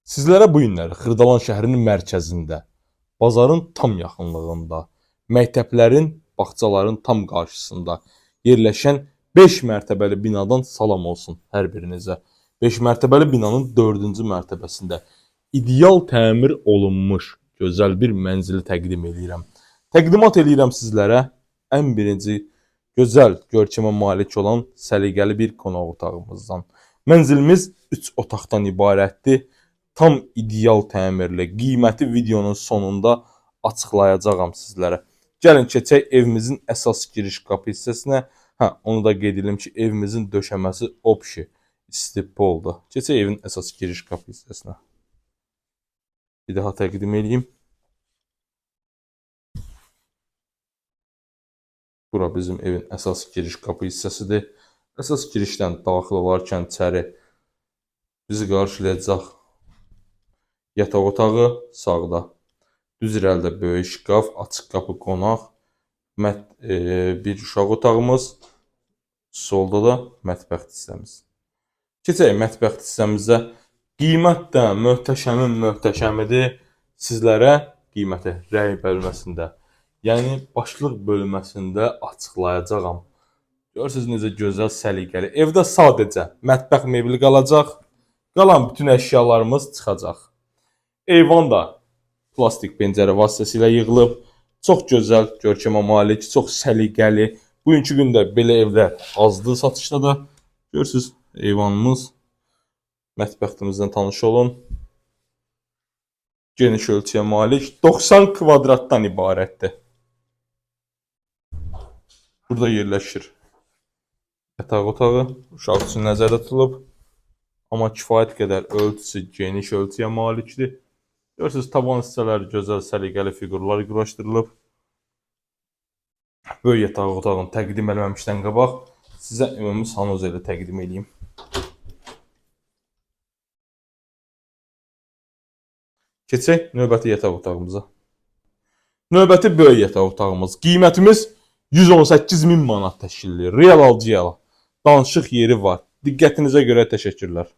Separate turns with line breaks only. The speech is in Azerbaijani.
Sizlərə bu günləri Xırdalan şəhərinin mərkəzində, bazarın tam yaxınlığında, məktəblərin, bağçaların tam qarşısında yerləşən 5 mərtəbəli binadan salam olsun hər birinizə. 5 mərtəbəli binanın 4-cü mərtəbəsində ideal təmir olunmuş gözəl bir mənzili təqdim edirəm. Təqdimat edirəm sizlərə ən birinci gözəl görkəmə malik olan səliqəli bir qonaq otağımızdan. Mənzilimiz 3 otaqdan ibarətdir. Tam ideal təmirli, qiyməti videonun sonunda açıqlayacağam sizlərə. Gəlin keçək evimizin əsas giriş qapı hissəsinə. Onu da qeyd edim ki, evimizin döşəməsi opşi istipoldur. Keçək evin əsas giriş qapı hissəsinə. Bir daha təqdim edeyim. Bura bizim evin əsas giriş qapı hissəsidir. Əsas girişdən daxil olarkən içəri bizi qarşılayacaq yataq otağı sağda. Düz irəlidə böyük şkaf, açıq qapı qonaq, bir uşaq otağımız, solda da mətbəx hissəmiz. Keçək mətbəx hissəmizə. Qiymət də möhtəşəmin möhtəşəmidir. Sizlərə qiyməti rəy bölməsində, yəni başlıq bölməsində açıqlayacağam. Görürsünüz necə gözəl səliqəli. Evdə sadəcə mətbəx mebeli qalacaq. Qalan bütün əşyalarımız çıxacaq. Eyvan da plastik pəncərə vasitəsilə yığılıb. Çox gözəl görkəmə malik, çox səliqəli. Bugünkü gündə belə evlər azdır satışda da. Görürsünüz eyvanımız. Mətbəximizdən tanış olun. Geniş ölçüyə malik 90 kvadratdan ibarətdir. Burada yerləşir yataq otağı. Uşaq üçün nəzərdə tutulub. Amma kifayət qədər ölçüsü geniş ölçüyə malikdir. Görürsünüz tavan hissələri gözəl səliqəli fiqurlar quraşdırılıb. Böyük yataq otağını təqdim eləməmişdən qabaq sizə ümumi sanuzeli təqdim edeyim. Keçək növbəti yataq otağımıza. Növbəti böyük yataq otağımız. Qiymətimiz 118.000 manat təşkil edir. Real alıcıya danışıq yeri var. Diqqətinizə görə təşəkkürlər.